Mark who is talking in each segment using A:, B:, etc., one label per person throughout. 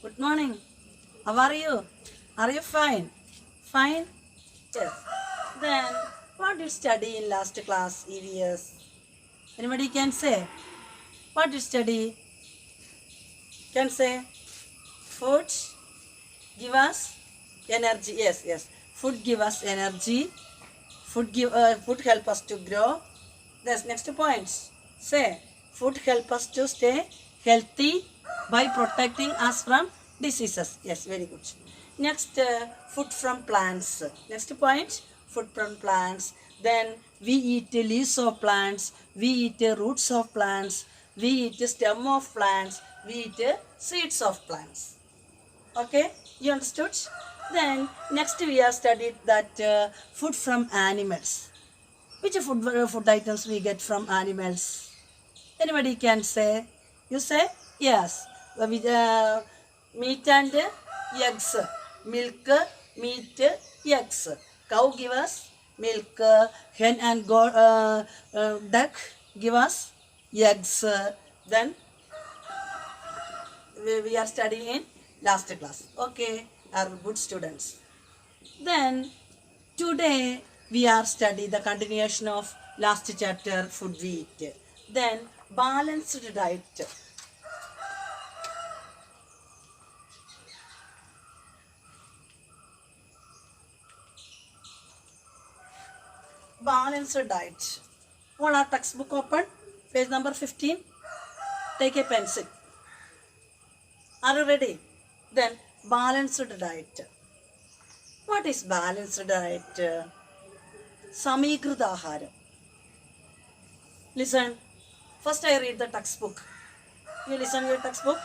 A: Good morning. How are you? Are you fine? Fine? Yes. Then, what did you study in last class, EVS? Anybody can say? What did you study? Can say? Food give us energy. Yes, yes. Food give us energy. Food help us to grow. That's next point. Say, food help us to stay healthy by protecting us from diseases. Yes, very good. Next, food from plants. Next point, food from plants. Then we eat leaves of plants. We eat roots of plants. We eat stem of plants. We eat seeds of plants. Okay, you understood? Then next we have studied that food from animals. Which food items we get from animals? Anybody can say? You say? Yes. Meat and eggs. Milk, meat, eggs. Cow give us milk. Hen and duck give us eggs. Then we are studying in last class. Okay, are good students. Then today we are studying the continuation of last chapter, food we eat. Then balanced diet. Balanced diet. All our textbook open. Page number 15. Take a pencil. Are you ready? Then balanced diet. What is balanced diet? Samikruta Aharam. Listen. First I read the textbook. You listen your textbook.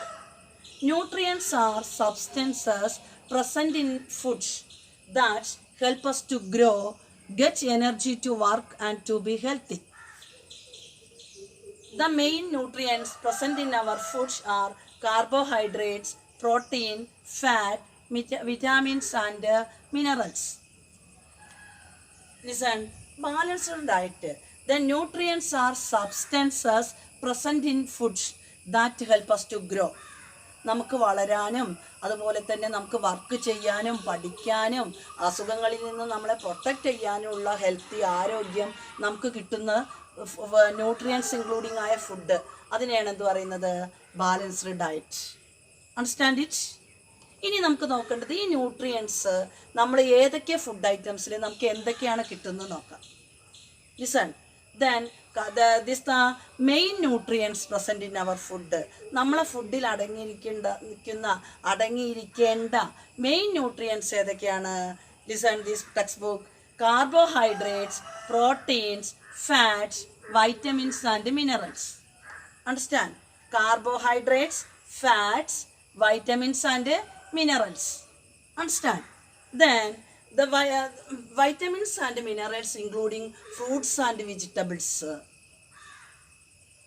A: Nutrients are substances present in foods that help us to grow, get energy to work and to be healthy. The main nutrients present in our foods are carbohydrates, protein, fat, vitamins and minerals. Listen, balanced diet. The nutrients are substances present in foods that help us to grow. നമുക്ക് വളരാനും അതുപോലെ തന്നെ നമുക്ക് work ചെയ്യാനും പഠിക്കാനും അസുഖങ്ങളിൽ നിന്ന് നമ്മളെ protect ചെയ്യാനുള്ള ഹെൽത്തി ആരോഗ്യം നമുക്ക് കിട്ടുന്ന ന്യൂട്രിയൻസ് ഇൻക്ലൂഡിങ് ആയ ഫുഡ് അതിനെയാണ് എന്ത് പറയുന്നത്? Balanced diet. Understand it? ഇനി നമുക്ക് നോക്കേണ്ടത് ഈ ന്യൂട്രിയൻസ് നമ്മൾ ഏതൊക്കെ ഫുഡ് ഐറ്റംസിൽ നമുക്ക് എന്തൊക്കെയാണ് കിട്ടുന്നത് നോക്കാം. Listen. Then this the main nutrients present in our food. നമ്മളെ ഫുഡിൽ അടങ്ങിയിരിക്കേണ്ട മെയിൻ ന്യൂട്രിയൻസ് ഏതൊക്കെയാണ്? Listen this text book. Carbohydrates, proteins, fats, vitamins and minerals. Understand? Carbohydrates, fats, vitamins and minerals. Understand? Then the vitamins and minerals including fruits and vegetables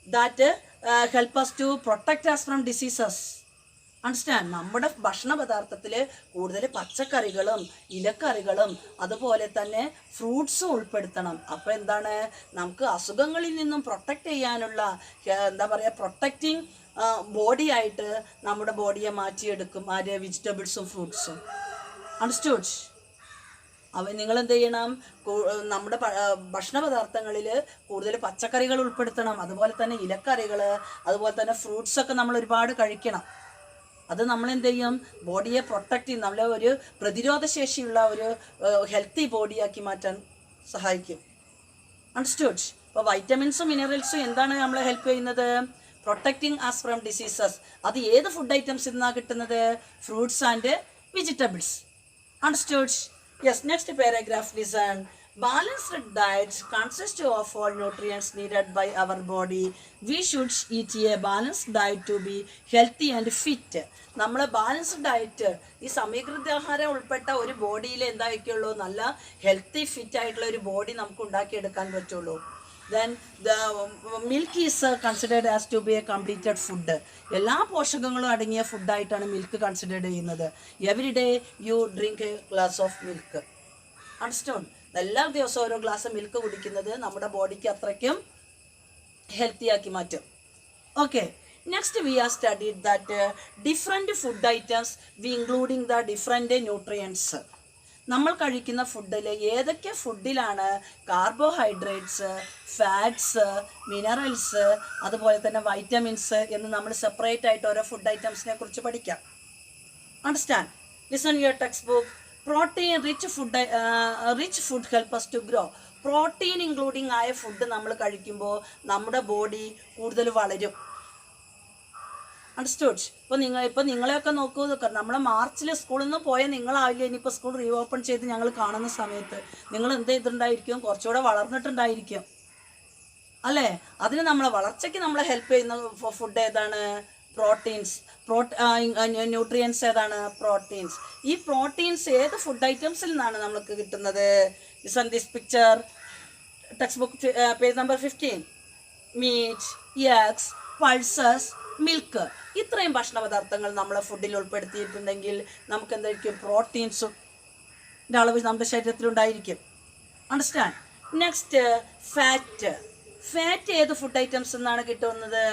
A: that help us to protect us from diseases. Understand? നമ്മുടെ ഭക്ഷണ പദാർത്ഥത്തിൽ കൂടുതൽ പച്ചക്കറികളും ഇലക്കറികളും അതുപോലെ തന്നെ ഫ്രൂട്ട്സും ഉൾപ്പെടുത്തണം. അപ്പോൾ എന്താണ്? നമുക്ക് അസുഖങ്ങളിൽ നിന്നും പ്രൊട്ടക്റ്റ് ചെയ്യാനുള്ള എന്താ പറയുക, പ്രൊട്ടക്റ്റിംഗ് ബോഡി ആയിട്ട് നമ്മുടെ ബോഡിയെ മാറ്റിയെടുക്കും ആര്? വെജിറ്റബിൾസും ഫ്രൂട്ട്സും. അണ്ടർസ്റ്റുഡ്? നിങ്ങൾ എന്ത് ചെയ്യണം? നമ്മുടെ ഭക്ഷണ പദാർത്ഥങ്ങളിൽ കൂടുതൽ പച്ചക്കറികൾ ഉൾപ്പെടുത്തണം, അതുപോലെ തന്നെ ഇലക്കറികൾ, അതുപോലെ തന്നെ ഫ്രൂട്ട്സൊക്കെ നമ്മൾ ഒരുപാട് കഴിക്കണം. അത് നമ്മളെന്ത് ചെയ്യും? ബോഡിയെ പ്രൊട്ടക്റ്റ് ചെയ്യും, നമ്മളെ ഒരു പ്രതിരോധ ശേഷിയുള്ള ഒരു ഹെൽത്തി ബോഡിയാക്കി മാറ്റാൻ സഹായിക്കും. അണ്ടർസ്റ്റുഡ്? അപ്പോൾ വൈറ്റമിൻസും മിനറൽസും എന്താണ് നമ്മളെ ഹെൽപ്പ് ചെയ്യുന്നത്? Protecting us from diseases. അത് ഏത് ഫുഡ് ഐറ്റംസിൽ നിന്നാണ് കിട്ടുന്നത്? Fruits and vegetables. Understood? Yes, next paragraph, listen. Balanced diet consists of all nutrients needed by our body. We should eat a balanced diet to be healthy and fit. നമ്മൾ balanced diet, ഈ സമീകൃതാഹാരം ഉൾപ്പെട്ട ഒരു ബോഡിയിൽ എന്തായിരിക്കുള്ളൂ? നല്ല healthy fit ആയിട്ടുള്ള ഒരു body നമുക്ക് ഉണ്ടാക്കിയെടുക്കാൻ പറ്റുള്ളൂ. Then the milk is considered as to be a completed food. എല്ലാ പോഷകങ്ങളും അടങ്ങിയ ഫുഡായിട്ടാണ് മിൽക്ക് കൺസിഡർ ചെയ്യുന്നത്. Every day you drink A glass of milk. Understand? എല്ലാ ദിവസവും ഓരോ ഗ്ലാസ് മിൽക്ക് കുടിക്കുന്നത് നമ്മുടെ ബോഡിക്ക് അത്രയ്ക്കും ഹെൽത്തി ആക്കി മാറ്റും. Okay, Next, we have studied that different food items, we including the different nutrients. നമ്മൾ കഴിക്കുന്ന ഫുഡിൽ ഏതൊക്കെ ഫുഡിലാണ് കാർബോഹൈഡ്രേറ്റ്സ്, ഫാറ്റ്സ്, മിനറൽസ്, അതുപോലെ തന്നെ വൈറ്റമിൻസ് എന്ന് നമ്മൾ സെപ്പറേറ്റ് ആയിട്ട് ഓരോ ഫുഡ് ഐറ്റംസിനെ കുറിച്ച് പഠിക്കാം. Understand? Listen your text book. Protein rich food help us to grow. Protein including ആയ ഫുഡ് നമ്മൾ കഴിക്കുമ്പോൾ നമ്മുടെ ബോഡി കൂടുതൽ വളരും. അണ്ടർസ്റ്റുഡ്? ഇപ്പോൾ നിങ്ങളെയൊക്കെ നോക്കൂ, നമ്മളെ മാർച്ചിൽ സ്കൂളിൽ നിന്ന് പോയ നിങ്ങളാവില്ല ഇനിയിപ്പോൾ സ്കൂൾ റീഓപ്പൺ ചെയ്ത് ഞങ്ങൾ കാണുന്ന സമയത്ത് നിങ്ങൾ എന്ത് ചെയ്തിട്ടുണ്ടായിരിക്കും? കുറച്ചുകൂടെ വളർന്നിട്ടുണ്ടായിരിക്കും അല്ലേ? അതിന് നമ്മളെ വളർച്ചയ്ക്ക് നമ്മളെ ഹെൽപ്പ് ചെയ്യുന്ന ഫുഡ് ഏതാണ്? പ്രോട്ടീൻസ്. ന്യൂട്രിയൻസ് ഏതാണ്? പ്രോട്ടീൻസ്. ഈ പ്രോട്ടീൻസ് ഏത് ഫുഡ് ഐറ്റംസിൽ നിന്നാണ് നമുക്ക് കിട്ടുന്നത്? Listen this picture, text book page number 15. Meat, eggs, pulses, milk. ഇത്രയും ഭക്ഷണ പദാർത്ഥങ്ങൾ നമ്മളെ ഫുഡിൽ ഉൾപ്പെടുത്തിയിട്ടുണ്ടെങ്കിൽ നമുക്ക് എന്തായിരിക്കും? പ്രോട്ടീൻസും അളവ് നമ്മുടെ ശരീരത്തിലുണ്ടായിരിക്കും. അണ്ടർസ്റ്റാൻഡ്? Next, fat. ഫാറ്റ് ഏത് ഫുഡ് ഐറ്റംസ് നിന്നാണ് കിട്ടുന്നത്?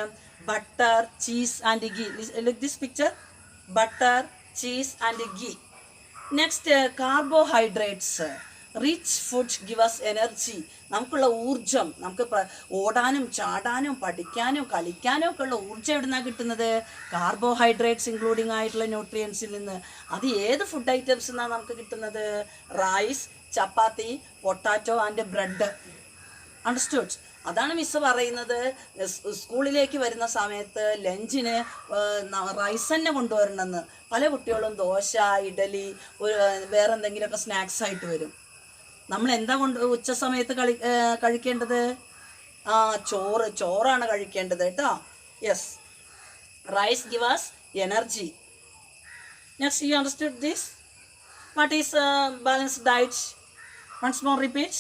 A: Butter, cheese and ghee. Look this picture, butter, cheese and ghee. Next, carbohydrates. Rich food give us energy. നമുക്കുള്ള ഊർജം, നമുക്ക് ഓടാനും ചാടാനും പഠിക്കാനും കളിക്കാനും ഒക്കെ ഉള്ള ഊർജ്ജം എവിടെ നിന്നാണ് കിട്ടുന്നത്? കാർബോഹൈഡ്രേറ്റ്സ് ഇൻക്ലൂഡിങ് ആയിട്ടുള്ള ന്യൂട്രിയൻസിൽ നിന്ന്. അത് ഏത് ഫുഡ് ഐറ്റംസ് നിന്നാണ് നമുക്ക് കിട്ടുന്നത്? Rice, chapati, potato and bread. Understood? അതാണ് മിസ് പറയുന്നത്, സ്കൂളിലേക്ക് വരുന്ന സമയത്ത് ലഞ്ചിന് റൈസ് തന്നെ കൊണ്ടുവരണമെന്ന്. പല കുട്ടികളും ദോശ, ഇഡലി, വേറെ എന്തെങ്കിലുമൊക്കെ സ്നാക്സ് ആയിട്ട് വരും. നമ്മൾ എന്താ ഉച്ച സമയത്ത് കഴിക്കേണ്ടത്? ചോറാണ് കഴിക്കേണ്ടത് കേട്ടോ. Yes, rice give us energy. Next, you understood this? What is balanced diet? Once more repeat.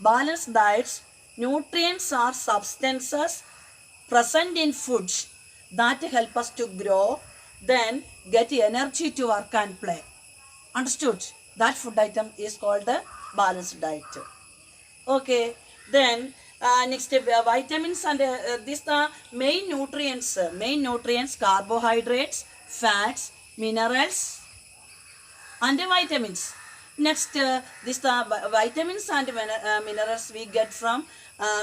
A: Balanced diets, nutrients are substances present in foods that help us to grow, then get energy to work and play. Understood? That food item is called the balanced diet. Okay, then next, vitamins and these the main nutrients, carbohydrates, fats, minerals and vitamins. Next, this the vitamins and minerals we get from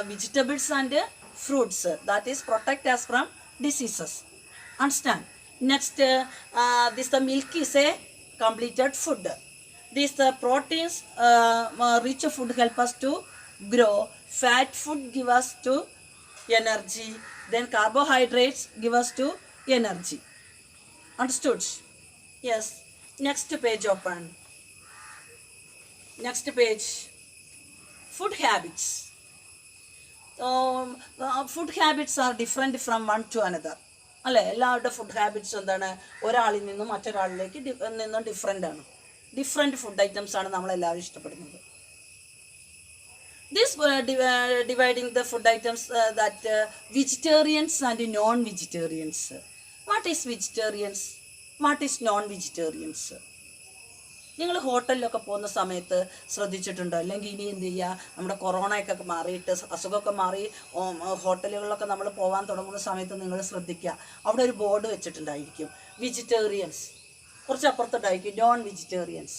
A: vegetables and fruits, that is protect us from diseases. Understand? Next, this the milk is a completed food. This the proteins, rich food help us to grow. Fat food give us to energy. Then carbohydrates give us to energy. Understood? Yes. Next page open. Next page, food habits. Food habits are different from one to another. അല്ലേ? എല്ലാവരുടെ food habits എന്താണ്? ഒരാളിൽ നിന്നും മറ്റൊരാളിലേക്ക് നിന്നും different ആണ്. Different food items ആണ് നമ്മളെല്ലാവരും ഇഷ്ടപ്പെടുന്നത്. This dividing the food items that vegetarians and non-vegetarians. What is vegetarians? What is non-vegetarians? നിങ്ങൾ ഹോട്ടലിലൊക്കെ പോകുന്ന സമയത്ത് ശ്രദ്ധിച്ചിട്ടുണ്ടോ? അല്ലെങ്കിൽ ഇനി എന്ത് ചെയ്യുക, നമ്മുടെ കൊറോണയൊക്കെ മാറിയിട്ട് അസുഖമൊക്കെ മാറി ഹോട്ടലുകളിലൊക്കെ നമ്മൾ പോകാൻ തുടങ്ങുന്ന സമയത്ത് നിങ്ങൾ ശ്രദ്ധിക്കുക, അവിടെ ഒരു ബോർഡ് വെച്ചിട്ടുണ്ടായിരിക്കും വെജിറ്റേറിയൻസ്, കുറച്ച് അപ്പുറത്തുണ്ടായിരിക്കും non vegetarians.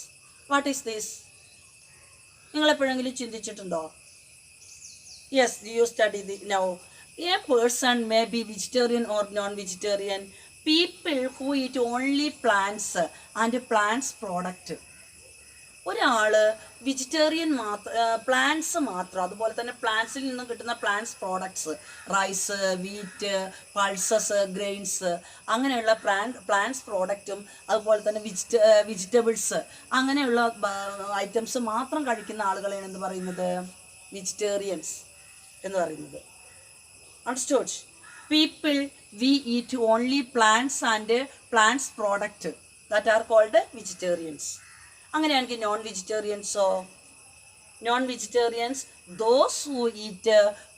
A: What is this? നിങ്ങളെപ്പോഴെങ്കിലും ചിന്തിച്ചിട്ടുണ്ടോ? Yes, you study now. A person may be vegetarian or non vegetarian. People who eat only plants and plants product. ഒരാൾ വെജിറ്റേറിയൻ പ്ലാന്റ്സ് മാത്രം, അതുപോലെ തന്നെ പ്ലാന്റ്സിൽ നിന്നും കിട്ടുന്ന plants products, rice, wheat, pulses, grains, അങ്ങനെയുള്ള പ്ലാന്റ്സ് പ്രോഡക്റ്റും അതുപോലെ തന്നെ വെജിറ്റബിൾസ് അങ്ങനെയുള്ള ഐറ്റംസ് മാത്രം കഴിക്കുന്ന ആളുകളെയാണ് എന്ത് പറയുന്നത്? വെജിറ്റേറിയൻസ് എന്ന് പറയുന്നത്. Understood? People we eat only plants and plants product, that are called vegetarians. അങ്ങനെയാണെങ്കിൽ നോൺ വെജിറ്റേറിയൻസോ? Non vegetarians those who eat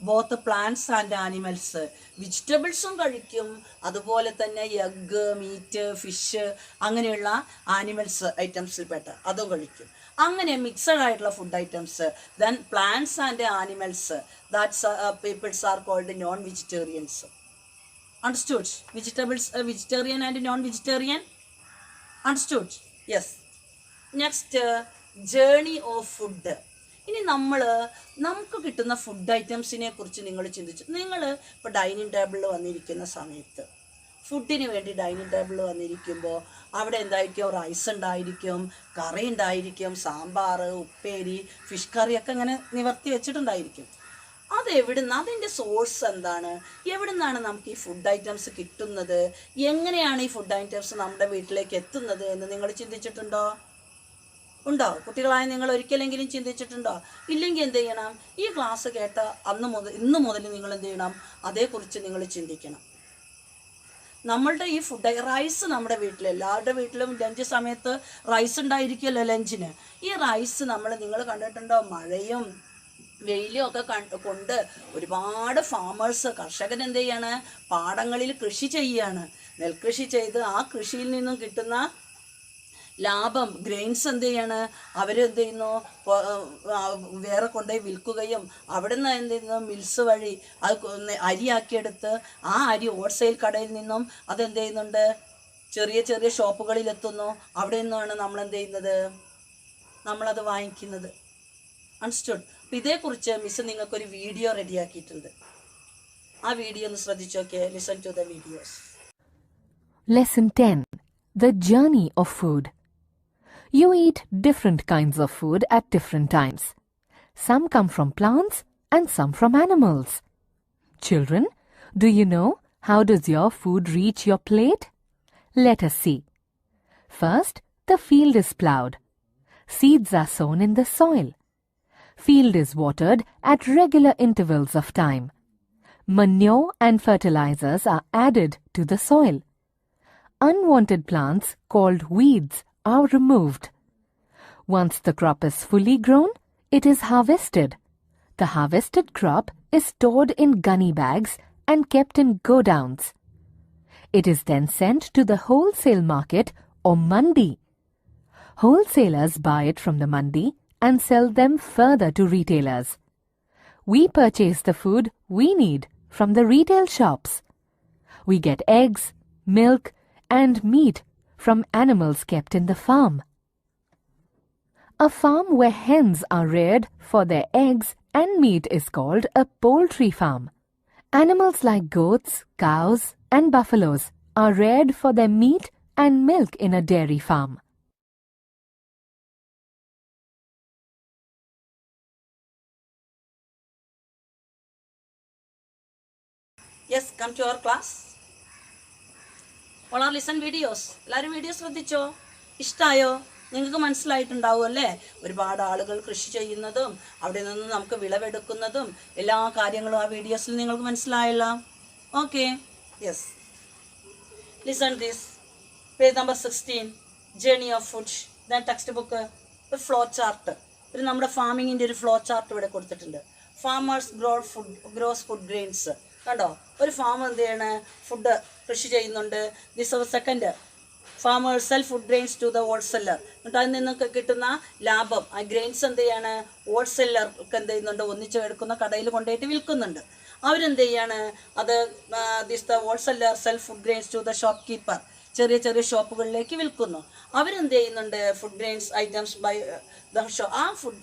A: both plants and animals. വെജിറ്റബിൾസും കഴിക്കും, അതുപോലെ തന്നെ എഗ്ഗ്, മീറ്റ്, ഫിഷ് അങ്ങനെയുള്ള ആനിമൽസ് ഐറ്റംസിൽപ്പെട്ട അതും കഴിക്കും. അങ്ങനെ മിക്സഡ് ആയിട്ടുള്ള food items, then plants and animals, that's peoples are called non vegetarians. Understood? Vegetables, vegetarian and non-vegetarian. Understood? Yes. Next, journey of food. ഇനി നമുക്ക് കിട്ടുന്ന ഫുഡ് ഐറ്റംസിനെ കുറിച്ച് നിങ്ങൾ ചിന്തിച്ചു. നിങ്ങൾ ഇപ്പോൾ ഡൈനിങ് ടേബിളിൽ വന്നിരിക്കുന്ന സമയത്ത്, ഫുഡിന് വേണ്ടി ഡൈനിങ് ടേബിളിൽ വന്നിരിക്കുമ്പോൾ അവിടെ എന്തായിരിക്കും? റൈസ് ഉണ്ടായിരിക്കും, കറി ഉണ്ടായിരിക്കും, സാമ്പാർ, ഉപ്പേരി, ഫിഷ് കറിയൊക്കെ ഇങ്ങനെ നിവർത്തി വെച്ചിട്ടുണ്ടായിരിക്കും. അതെവിടുന്ന്, അതിൻ്റെ സോഴ്സ് എന്താണ്? എവിടുന്നാണ് നമുക്ക് ഈ ഫുഡ് ഐറ്റംസ് കിട്ടുന്നത്? എങ്ങനെയാണ് ഈ ഫുഡ് ഐറ്റംസ് നമ്മുടെ വീട്ടിലേക്ക് എത്തുന്നത് എന്ന് നിങ്ങൾ ചിന്തിച്ചിട്ടുണ്ടോ? ഉണ്ടോ? കുട്ടികളായ നിങ്ങൾ ഒരിക്കലെങ്കിലും ചിന്തിച്ചിട്ടുണ്ടോ? ഇല്ലെങ്കിൽ എന്ത് ചെയ്യണം? ഈ ക്ലാസ് കേട്ട ഇന്ന് മുതൽ നിങ്ങൾ എന്ത് ചെയ്യണം? അതേക്കുറിച്ച് നിങ്ങൾ ചിന്തിക്കണം. നമ്മളുടെ ഈ ഫുഡ് റൈസ് നമ്മുടെ വീട്ടിൽ എല്ലാവരുടെ വീട്ടിലും ലഞ്ച് സമയത്ത് റൈസ് ഉണ്ടായിരിക്കുമല്ലോ ലഞ്ചിന്. ഈ റൈസ് നിങ്ങൾ കണ്ടിട്ടുണ്ടോ? മഴയും വെയിലും ഒക്കെ കൊണ്ട് ഒരുപാട് കർഷകൻ എന്ത് ചെയ്യാണ്? പാടങ്ങളിൽ കൃഷി ചെയ്യുകയാണ്. നെൽകൃഷി ചെയ്ത് ആ കൃഷിയിൽ നിന്നും കിട്ടുന്ന ലാഭം, ഗ്രെയിൻസ് എന്ത് ചെയ്യാണ്? അവരെന്ത് ചെയ്യുന്നു? വേറെ കൊണ്ടുപോയി വിൽക്കുകയും അവിടെ നിന്ന് എന്ത് ചെയ്യുന്നു? മിൽസ് വഴി അത് അരിയാക്കിയെടുത്ത് ആ അരി ഹോൾസെയിൽ കടയിൽ നിന്നും അതെന്ത് ചെയ്യുന്നുണ്ട്? ചെറിയ ചെറിയ ഷോപ്പുകളിൽ എത്തുന്നു. അവിടെ നിന്നാണ് നമ്മളെന്ത് ചെയ്യുന്നത്? നമ്മളത് വാങ്ങിക്കുന്നത്. അൺസ്റ്റോഡ്. അപ്പം ഇതേക്കുറിച്ച് മിസ് നിങ്ങൾക്കൊരു വീഡിയോ റെഡിയാക്കിയിട്ടുണ്ട്. ആ വീഡിയോ ഒന്ന് ശ്രദ്ധിച്ചു നോക്കിയേ. Listen to the videos.
B: Lesson 10. The journey of food. You eat different kinds of food at different times. Some come from plants and some from animals. Children, do you know how does your food reach your plate? Let us see. First, the field is plowed. Seeds are sown in the soil. Field is watered at regular intervals of time. Manure and fertilizers are added to the soil. Unwanted plants called weeds are removed. Once the crop is fully grown, it is harvested. The harvested crop is stored in gunny bags and kept in godowns. It is then sent to the wholesale market or mandi. Wholesalers buy it from the mandi and sell them further to retailers. We purchase the food we need from the retail shops. We get eggs, milk, and meat from animals kept in the farm. A farm where hens are reared for their eggs and meat is called a poultry farm. Animals like goats, cows, and buffaloes are reared for their meat and milk in a dairy farm.
A: Yes, come to our class. All are listen videos. എല്ലാവരും video ശ്രദ്ധിച്ചോ? ഇഷ്ടമായോ? നിങ്ങൾക്ക് മനസ്സിലായിട്ടുണ്ടാവും അല്ലേ? ഒരുപാട് ആളുകൾ കൃഷി ചെയ്യുന്നതും അവിടെ നിന്ന് നമുക്ക് വിളവെടുക്കുന്നതും എല്ലാ കാര്യങ്ങളും ആ വീഡിയോസിൽ നിങ്ങൾക്ക് മനസ്സിലായല്ലോ. Okay, yes. Listen this. Page number 16, journey of food. Then textbook. ഒരു ഫ്ലോ ചാർട്ട്, നമ്മുടെ ഫാമിങ്ങിൻ്റെ ഒരു ഫ്ലോ ചാർട്ട് ഇവിടെ കൊടുത്തിട്ടുണ്ട്. Farmers grows food grains. കണ്ടോ? ഒരു ഫാം എന്ത് ചെയ്യണ? ഫുഡ് കൃഷി ചെയ്യുന്നുണ്ട്. This second, farmers sell food grains to the wholesaler. എന്നിട്ട് അതിൽ നിന്നൊക്കെ കിട്ടുന്ന ലാഭം ആ ഗ്രെയിൻസ് എന്ത് ചെയ്യാണ്? ഹോൾസെല്ലർക്ക് എന്ത് ചെയ്യുന്നുണ്ട്? ഒന്നിച്ച് എടുക്കുന്ന കടയിൽ കൊണ്ടുപോയിട്ട് വിൽക്കുന്നുണ്ട്. അവരെന്ത് ചെയ്യാണ്? അത് the wholesaler sell food grains to the shopkeeper. ചെറിയ ചെറിയ ഷോപ്പുകളിലേക്ക് വിൽക്കുന്നു. അവരെന്ത് ചെയ്യുന്നുണ്ട്? Food grains items buy the ആ ഫുഡ്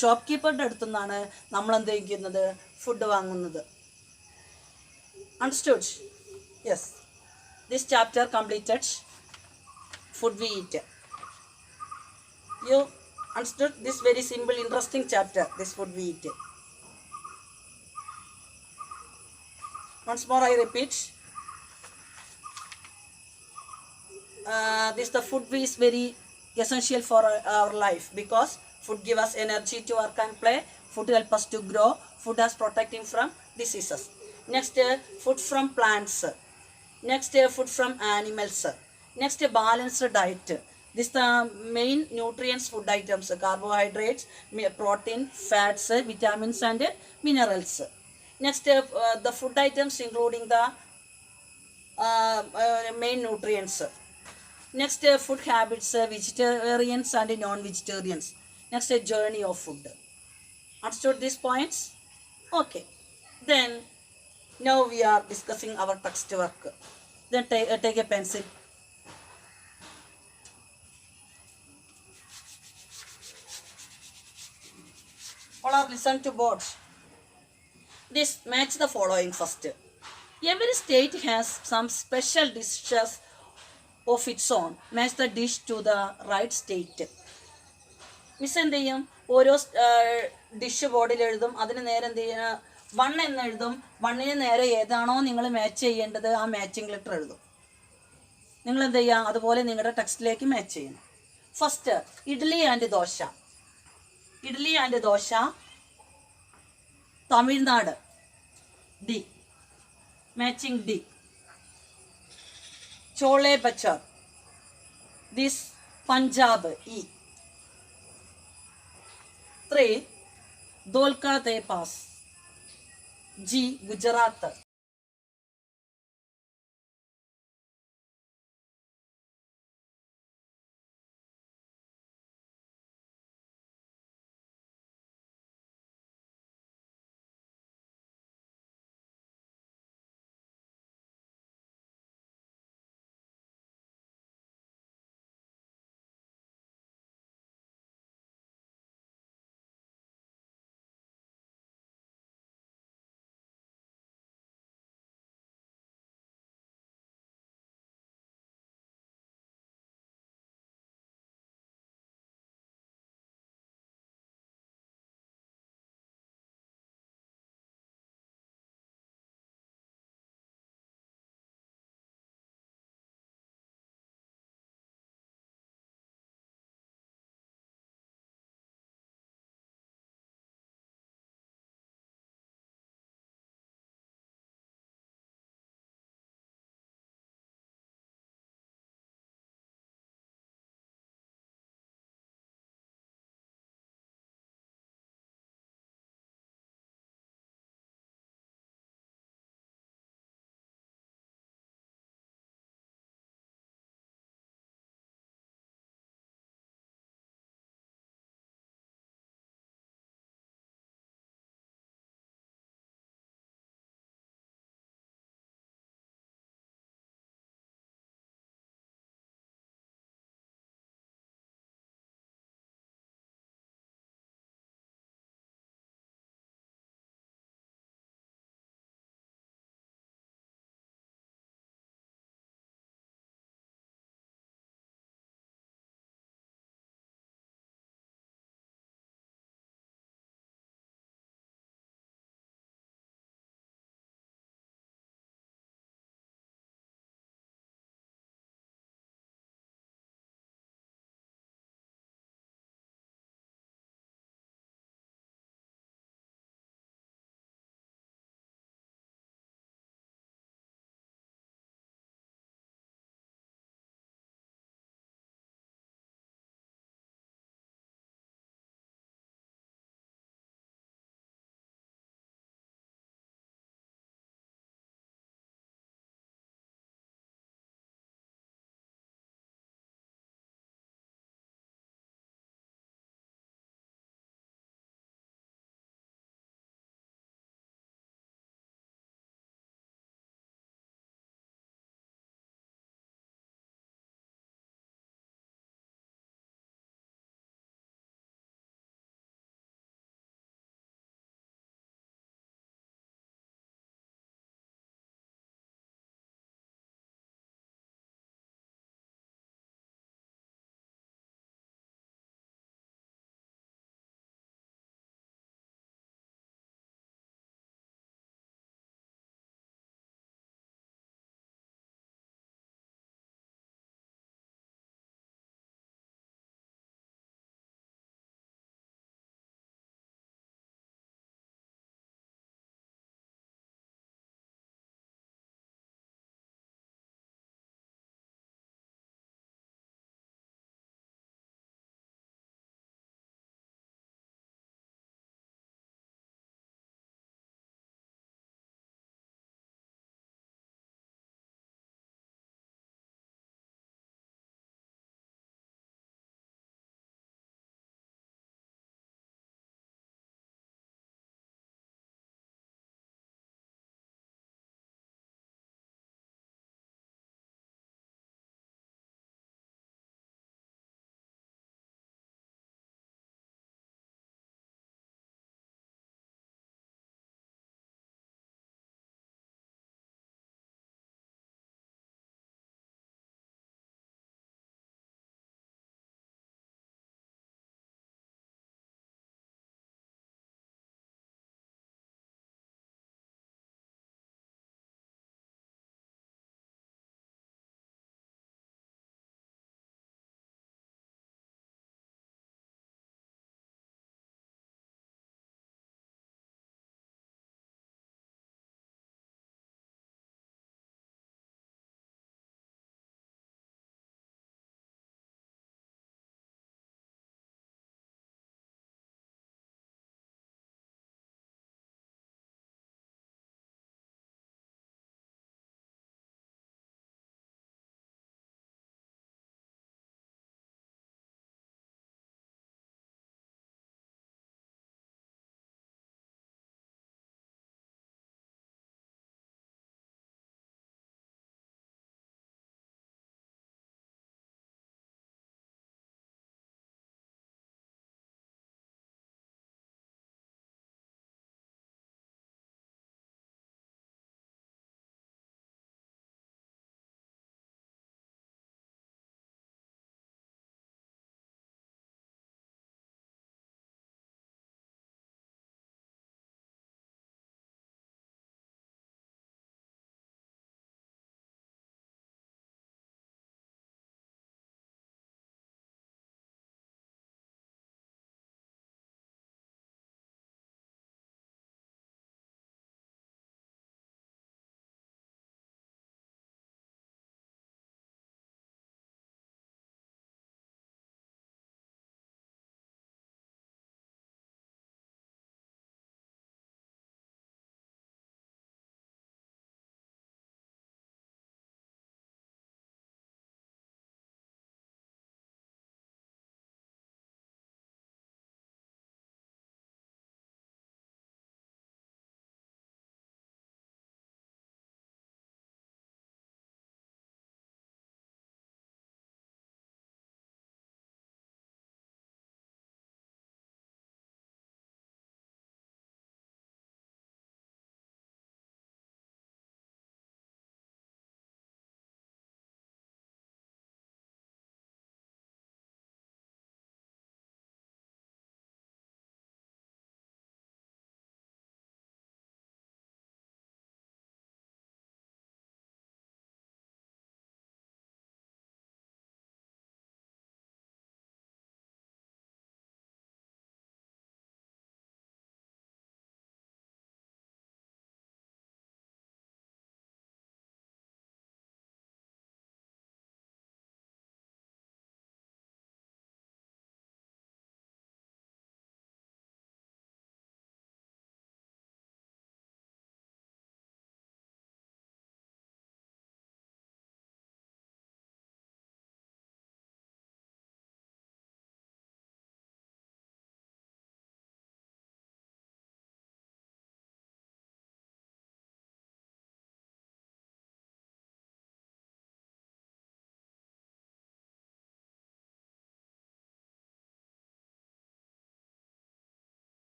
A: ഷോപ്പ് കീപ്പറുടെ അടുത്തു നിന്നാണ് നമ്മളെന്ത് ചെയ്യുന്നത്? ഫുഡ് വാങ്ങുന്നത്. Understood? Yes. This chapter completed. Food we eat. You understood this very simple, interesting chapter. This food we eat. Once more I repeat. This the food is very essential for our life because food give us energy to work and play. Food help us to grow. Food has protecting from diseases. Next, food from plants. Next, food from animals. Next, balanced diet. This the main nutrients food items: carbohydrates, protein, fats, vitamins, and minerals. Next, the food items including the main nutrients. Next, food habits: vegetarians and non-vegetarians. Next, journey of food. Understood these points? Okay. Then Now we are discussing our text work. Then take a pencil. All are listen to boards. This match the following first. Every state has some special dishes of its own. Match the dish to the right state. Miss എന്ത് ചെയ്യും? ഓരോ dish ബോർഡിൽ എഴുതും. അതിന് നേരെ എന്ത് ചെയ്യുക? 1 എന്ന് എഴുതും. 1ന് നേരെ ഏതാണോ നിങ്ങൾ മാച്ച് ചെയ്യേണ്ടത് ആ മാച്ചിങ് ലെറ്റർ എഴുതും. നിങ്ങൾ എന്ത് ചെയ്യുക? അതുപോലെ നിങ്ങളുടെ ടെക്സ്റ്റിലേക്ക് മാച്ച് ചെയ്യണം. First idli and dosa. Idli and dosa, Tamil Nadu D, matching D. Chole bhature, this Punjab E. 3 ദോൽക്ക theplas G, Gujarat.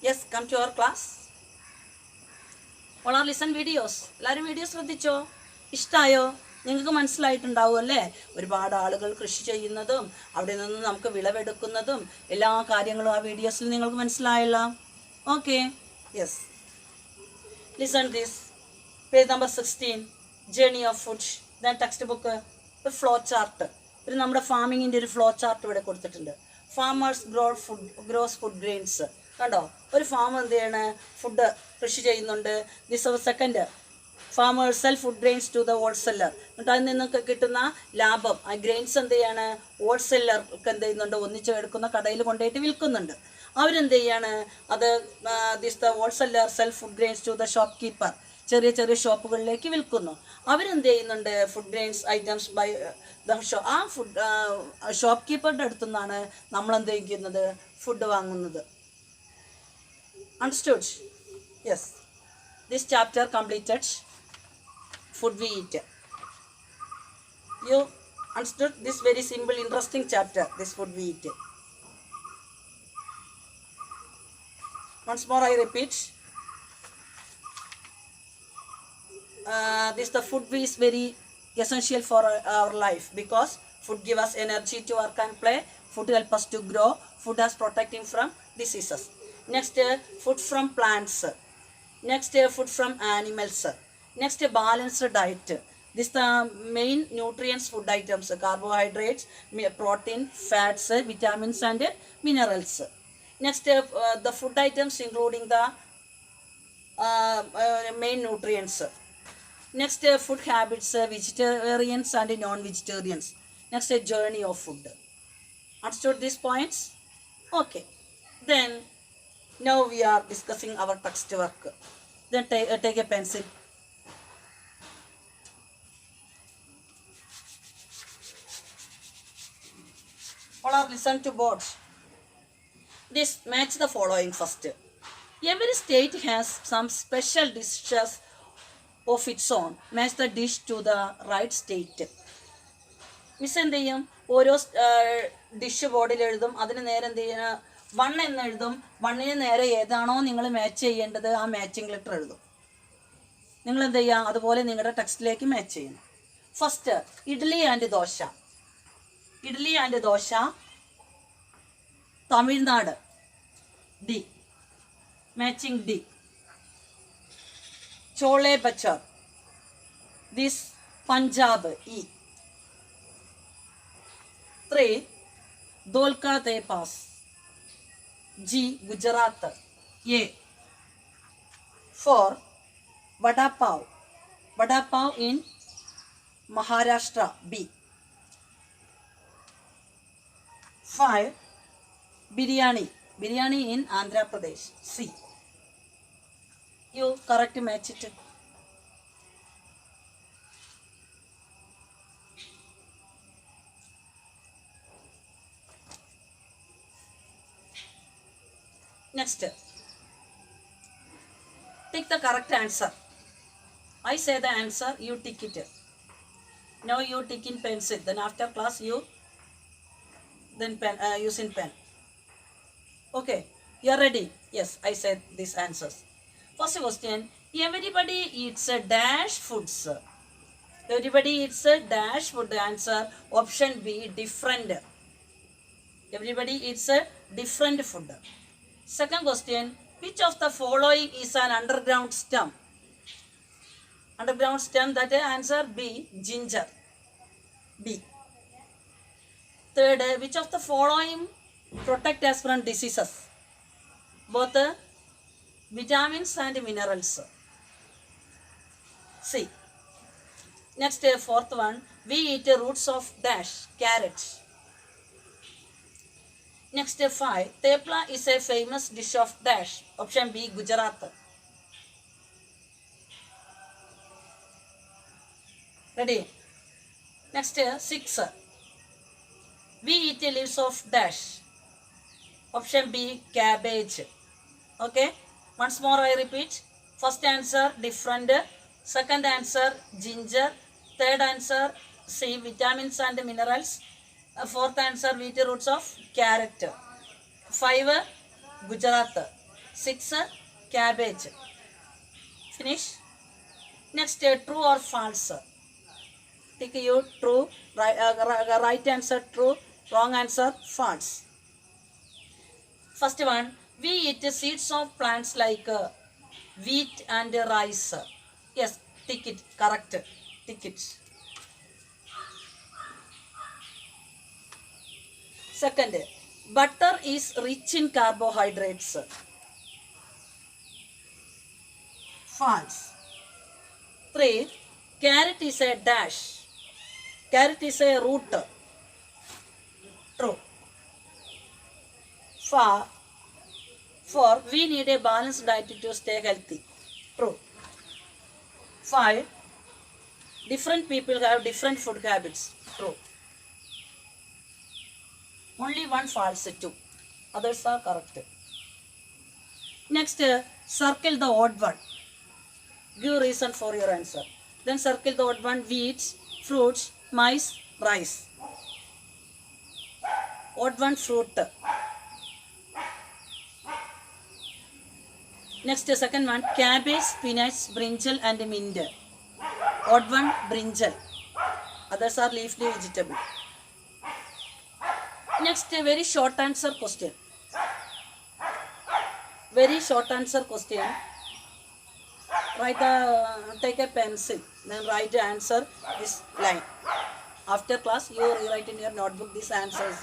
A: Yes, come to our class. All are listen videos. എല്ലാവരും വീഡിയോസ് ശ്രദ്ധിച്ചോ? ഇഷ്ടമായോ? നിങ്ങൾക്ക് മനസ്സിലായിട്ടുണ്ടാവും അല്ലേ? ഒരുപാട് ആളുകൾ കൃഷി ചെയ്യുന്നതും അവിടെ നിന്ന് നമുക്ക് വിളവെടുക്കുന്നതും എല്ലാ കാര്യങ്ങളും ആ വീഡിയോസിൽ നിങ്ങൾക്ക് മനസ്സിലായല്ലോ. Okay, yes. Listen this. Page number 16, journey of food. Then textbook. ഒരു ഫ്ലോ ചാർട്ട്, ഒരു നമ്മുടെ ഫാമിങ്ങിൻ്റെ ഒരു ഫ്ലോ ചാർട്ട് ഇവിടെ കൊടുത്തിട്ടുണ്ട്. Farmers grows food grains. കണ്ടോ, ഒരു ഫാം എന്ത് ചെയ്യണേ, ഫുഡ് കൃഷി ചെയ്യുന്നുണ്ട്. ദിസ് അവർ second. Farmers sell food grains to the wholesaler. എന്നിട്ട് അതിൽ നിന്നൊക്കെ കിട്ടുന്ന ലാഭം ആ ഗ്രെയിൻസ് എന്ത് ചെയ്യാണ്, ഹോൾസെല്ലർക്ക് എന്ത് ചെയ്യുന്നുണ്ട്, ഒന്നിച്ച് എടുക്കുന്ന കടയിൽ കൊണ്ടുപോയിട്ട് വിൽക്കുന്നുണ്ട്. അവരെന്ത് ചെയ്യാണ്, അത് this the wholesaler sell food grains to the shopkeeper. ചെറിയ ചെറിയ ഷോപ്പുകളിലേക്ക് വിൽക്കുന്നു. അവരെന്ത് ചെയ്യുന്നുണ്ട്, food grains items buy the show. ആ ഫുഡ് ഷോപ്പ് കീപ്പറുടെ അടുത്തു നിന്നാണ് നമ്മൾ എന്ത് ചെയ്യുന്നത്, ഫുഡ് വാങ്ങുന്നത്. Understood? Yes. This chapter completed. Food we eat. You understood this very simple, interesting chapter. This food we eat. Once more I repeat. This the food is very essential for our life, because food give us energy to work and play. Food help us to grow. Food has protecting from diseases. Next, food from plants. Next, food from animals. Next, balanced diet. This the main nutrients food items: carbohydrates, protein, fats, vitamins and minerals. Next, the food items including the main nutrients. Next, food habits, vegetarians and non-vegetarians. Next, journey of food. Understood these points? Okay. Then now we are discussing our text work. Then take a pencil. All are listen to board. This match the following first. Every state has some special dishes of its own. Match the dish to the right state. Miss എന്ത് ചെയ്യും, ഓരോ dish ബോർഡിൽ എഴുതും. അതിന് നേരെ എന്ത് ചെയ്യുക, 1 എന്ന് എഴുതും. 1ന് നേരെ ഏതാണോ നിങ്ങൾ മാച്ച് ചെയ്യേണ്ടത് ആ മാച്ചിങ് ലെറ്റർ എഴുതും. നിങ്ങൾ എന്ത് ചെയ്യുക, അതുപോലെ നിങ്ങളുടെ ടെക്സ്റ്റിലേക്ക് മാച്ച് ചെയ്യണം. First, idli and dosa. Idli and dosa, Tamil Nadu, D, matching D. Chole bhature, this Punjab, E. 3, ദോൽക്ക theplas, G, Gujarat, A. 4, Vada Pav. Vada Pav in Maharashtra, B. 5, Biryani. Biryani in Andhra Pradesh, C. You correct match it. Next, tick the correct answer. I say the answer, you tick it. Now you tick in pencil. Then after class you then pen, using pen. Okay, you are ready? Yes, I said these answers. First question: everybody eats a dash foods. Everybody eats a dash food. Answer option B, different. Everybody eats a different food. Second question, which of the following is an underground stem? Underground stem, that answer B, ginger, B. Third, which of the following protect us from diseases? Both vitamins and minerals, C. Next, fourth one, we eat roots of dash, carrots. Next, 5, Tepla is a famous dish of dash. Option B, Gujarat. Ready? Next, 6, we eat leaves of dash. Option B, cabbage. Okay? Once more I repeat. First answer, different. Second answer, ginger. Third answer, C, vitamins and minerals. Fourth answer, wheat roots of carrot. 5, Gujarat. 6 cabbage. Finish. Next, true or false? Tick you true. Right answer true. Wrong answer false. First one, we eat seeds of plants like wheat and rice. Yes, tick it. Correct. Tick it. Second, butter is rich in carbohydrates. False. 3, carrot is a dash. Carrot is a root. True. 4, we need a balanced diet to stay healthy. True. 5, different people have different food habits. True. Only one false, 2. Others are correct. Next, circle the odd one. Give reason for your answer. Then circle the odd one: wheat, fruits, maize, rice. Odd one, fruit. Next, second one: cabbage, spinach, brinjal and mint. Odd one, brinjal. Others are leafy vegetable. Next, a very short answer question. Very short answer question. Take a pencil, then write the answer this line. After class, you rewrite in your notebook these answers.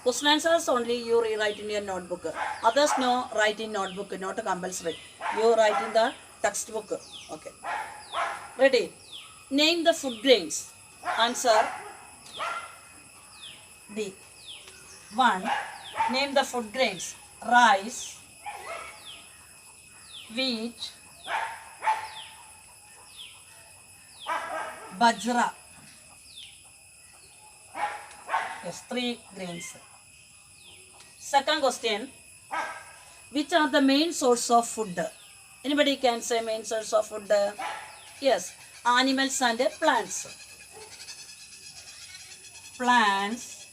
A: Question answers only you rewrite in your notebook. Others no write in notebook, not compulsory. You write in the textbook. Okay. Ready? Name the food grains. Answer D. 1. Name the food grains. Rice, wheat, bajra. Yes, 3 grains. Second question, which are the main source of food? Anybody can say main source of food? Yes, animals and plants. Plants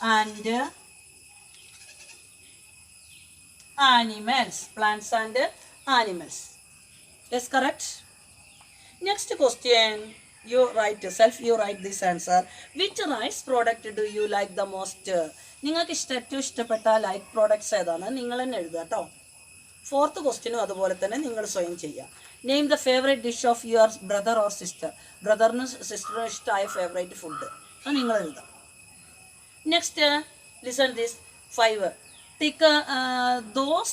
A: and animals. Plants and animals. Yes, correct. Next question, you write yourself, you write this answer. Which rice product do you like the most? നിങ്ങൾക്ക് ഏറ്റവും ഇഷ്ടപ്പെട്ട like products ഏതാണ് നിങ്ങൾ തന്നെ എഴുതുക കേട്ടോ. Fourth ക്വസ്റ്റ്യനും അതുപോലെ തന്നെ നിങ്ങൾ സ്വയം ചെയ്യുക. Name the favourite dish of your brother or sister. ബ്രദറിനും സിസ്റ്ററിനും ഇഷ്ടമായ ഫേവറേറ്റ് ഫുഡ് അത് നിങ്ങൾ എഴുതാം. Next, listen this 5. Tick those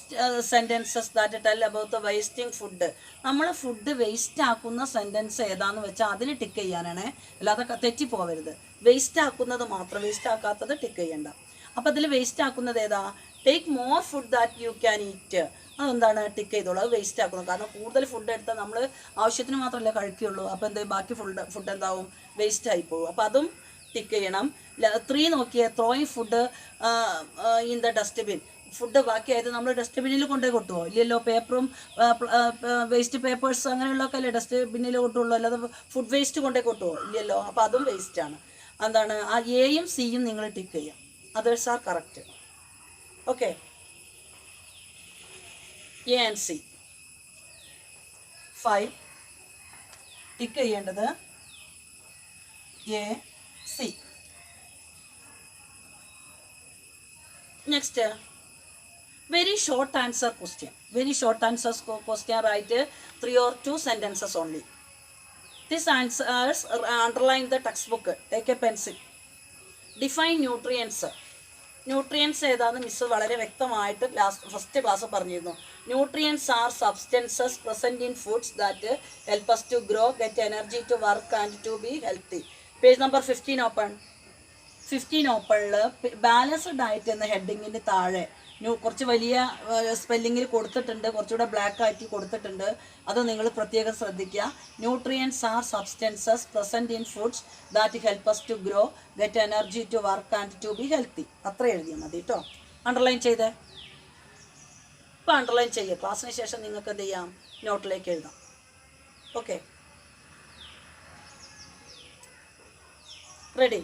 A: sentences that tell about the wasting food. നമ്മൾ ഫുഡ് വേസ്റ്റ് ആക്കുന്ന സെൻറ്റൻസ് ഏതാണെന്ന് വെച്ചാൽ അതിൽ ടിക്ക് ചെയ്യാനാണ്, അല്ലാതെ തെറ്റിപ്പോവരുത്. വേസ്റ്റ് ആക്കുന്നത് മാത്രം, വേസ്റ്റ് ആക്കാത്തത് ടിക്ക് ചെയ്യണ്ട. അപ്പോൾ അതിൽ വേസ്റ്റ് ആക്കുന്നത് ഏതാ? Take more food that you can eat. അതെന്താണ്? ടിക്ക് ചെയ്തോളൂ. അത് വേസ്റ്റ് ആക്കുന്നു. കാരണം കൂടുതൽ ഫുഡ് എടുത്താൽ നമ്മൾ ആവശ്യത്തിന് മാത്രമല്ലേ കഴിക്കുകയുള്ളൂ. അപ്പോൾ എന്ത് ബാക്കി ഫുഡ് എന്താവും? വേസ്റ്റ് ആയി പോകും. അപ്പോൾ അതും ടിക്ക് ചെയ്യണം. 3 നോക്കിയേ, throwing food in the dustbin. Food ബാക്കിയായത് നമ്മൾ ഡസ്റ്റ്ബിന്നിൽ കൊണ്ടുപോയി കൊട്ടുമോ? ഇല്ലല്ലോ. പേപ്പറും വേസ്റ്റ് പേപ്പേഴ്സ് അങ്ങനെയുള്ളതൊക്കെ അല്ലേ ഡസ്റ്റ്ബിന്നിൽ കൊട്ടുള്ളൂ, അല്ലാതെ ഫുഡ് വേസ്റ്റ് കൊണ്ടുപോയി കൊട്ടുമോ? ഇല്ലല്ലോ. അപ്പോൾ അതും വേസ്റ്റാണ്. എന്താണ്? ആ എയും സിയും നിങ്ങൾ ടിക്ക് ചെയ്യാം. Others are correct. Okay, A and C. 5 tick ചെയ്യേണ്ടത് A, C. Next, very short answer question. Very short answer question. Write 3 or 2 sentences only. These answers underline the textbook. Take a pencil. Define nutrients. Nutrients ഏതാണെന്ന് miss വളരെ വ്യക്തമായിട്ട് first class പറഞ്ഞിരുന്നു. Nutrients R substances present in foods that help us to grow, get energy to work and to be healthy. Page number 15 open. 15 ഓപ്പണിൽ balanced diet എന്ന ഹെഡിങ്ങിന് താഴെ കുറച്ച് വലിയ സ്പെല്ലിങ്ങിൽ കൊടുത്തിട്ടുണ്ട്, കുറച്ചുകൂടെ ബ്ലാക്ക് ആക്കി കൊടുത്തിട്ടുണ്ട്. അത് നിങ്ങൾ പ്രത്യേകം ശ്രദ്ധിക്കുക. Nutrients R substances present in foods that help us to grow, get energy to work and to be healthy. അത്ര എഴുതിയാൽ മതി കേട്ടോ. അണ്ടർലൈൻ ചെയ്തേ. ഇപ്പോൾ അണ്ടർലൈൻ ചെയ്യുക. ക്ലാസ്സിന് ശേഷം നിങ്ങൾക്ക് എന്ത് ചെയ്യാം? നോട്ടിലേക്ക് എഴുതാം. Okay, ready?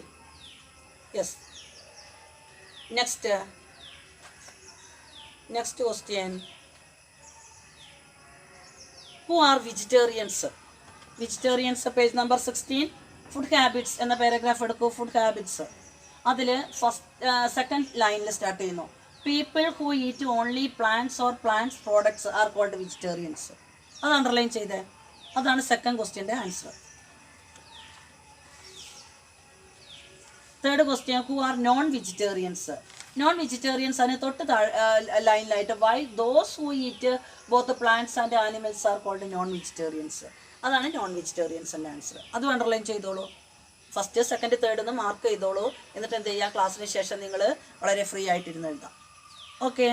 A: Yes. Next, Next question. Who are vegetarians? Vegetarians, page number 16. Food habits എന്ന പാരഗ്രാഫ് എടുക്കൂ. ഫുഡ് ഹാബിറ്റ്സ് അതിൽ സെക്കൻഡ് ലൈനിൽ സ്റ്റാർട്ട് ചെയ്യുന്നു. People who eat only plants or plants products are called vegetarians. അത് അണ്ടർലൈൻ ചെയ്തേ. അതാണ് second ക്വസ്റ്റ്യൻ്റെ answer. Third question, who are non vegetarians. Non vegetarians അതിന് തൊട്ട് ലൈനിലായിട്ട് why those who eat both plants and animals are called non vegetarians. അതാണ് non വെജിറ്റേറിയൻസിൻ്റെ answer. അതും അണ്ടർലൈൻ ചെയ്തോളൂ. ഫസ്റ്റ് സെക്കൻഡ് തേർഡ് എന്ന് മാർക്ക് ചെയ്തോളൂ. എന്നിട്ട് എന്ത് ചെയ്യുക, ക്ലാസ്സിന് ശേഷം നിങ്ങൾ വളരെ ഫ്രീ ആയിട്ടിരുന്ന് എഴുതാം. ഓക്കെ,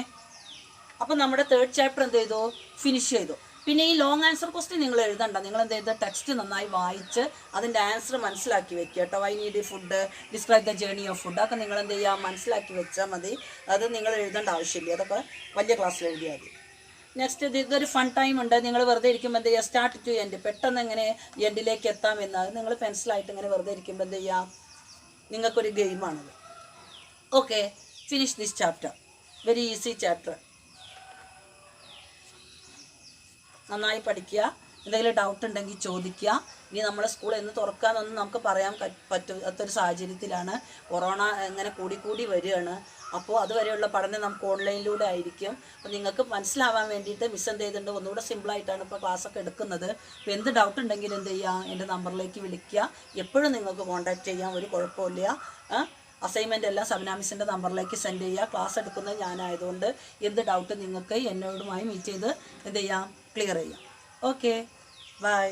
A: അപ്പം നമ്മുടെ തേർഡ് ചാപ്റ്റർ എന്ത് ചെയ്തു, ഫിനിഷ് ചെയ്തു. പിന്നെ ഈ ലോങ് ആൻസർ ക്വസ്റ്റ്യൻ നിങ്ങൾ എഴുതണ്ട. നിങ്ങൾ എന്ത് ചെയ്ത് ടെക്സ്റ്റ് നന്നായി വായിച്ച് അതിൻ്റെ ആൻസർ മനസ്സിലാക്കി വെക്കുക കേട്ടോ. I need food, describe the journey of food, അതൊക്കെ നിങ്ങൾ എന്ത് ചെയ്യുക, മനസ്സിലാക്കി വെച്ചാൽ മതി. അത് നിങ്ങൾ എഴുതേണ്ട ആവശ്യമില്ല. അതൊക്കെ വലിയ ക്ലാസ്സിൽ എഴുതിയാൽ മതി. നെക്സ്റ്റ് ഇതൊരു ഫൺ ടൈം ഉണ്ട്. നിങ്ങൾ വെറുതെ ഇരിക്കുമ്പോൾ എന്ത് ചെയ്യുക, സ്റ്റാർട്ട് ടു എൻഡ്, പെട്ടെന്ന് എങ്ങനെ എൻഡിലേക്ക് എത്താമെന്ന് നിങ്ങൾ പെൻസിലായിട്ട് ഇങ്ങനെ വെറുതെ ഇരിക്കുമ്പോൾ എന്ത് ചെയ്യുക, നിങ്ങൾക്കൊരു ഗെയിമാണത്. Okay, finish this chapter. Very easy chapter. നന്നായി പഠിക്കുക. എന്തെങ്കിലും ഡൗട്ട് ഉണ്ടെങ്കിൽ ചോദിക്കുക. ഇനി നമ്മളെ സ്കൂൾ എന്ന് തുറക്കാമെന്നൊന്നും നമുക്ക് പറയാൻ പറ്റാത്തൊരു സാഹചര്യത്തിലാണ്. കൊറോണ ഇങ്ങനെ കൂടി വരികയാണ്. അപ്പോൾ അതുവരെയുള്ള പഠനം നമുക്ക് ഓൺലൈനിലൂടെ ആയിരിക്കും. അപ്പോൾ നിങ്ങൾക്ക് മനസ്സിലാവാൻ വേണ്ടിയിട്ട് മിസ് എന്ത് ചെയ്തിട്ടുണ്ട്, ഒന്നുകൂടെ സിമ്പിളായിട്ടാണ് ഇപ്പോൾ ക്ലാസ്സൊക്കെ എടുക്കുന്നത്. അപ്പോൾ എന്ത് ഡൗട്ട് ഉണ്ടെങ്കിലും എന്ത് ചെയ്യുക, എൻ്റെ നമ്പറിലേക്ക് വിളിക്കുക. എപ്പോഴും നിങ്ങൾക്ക് കോൺടാക്റ്റ് ചെയ്യാം, ഒരു കുഴപ്പമില്ല. അസൈൻമെൻ്റ് എല്ലാം സബന മിസ്സിൻ്റെ നമ്പറിലേക്ക് സെൻഡ് ചെയ്യുക. ക്ലാസ് എടുക്കുന്നത് ഞാനായതുകൊണ്ട് എന്ത് ഡൗട്ട് നിങ്ങൾക്ക് എന്നോടുമായി മീറ്റ് ചെയ്ത് എന്ത് ചെയ്യാം, ക്ലിയർ ചെയ്യാം. Okay, by.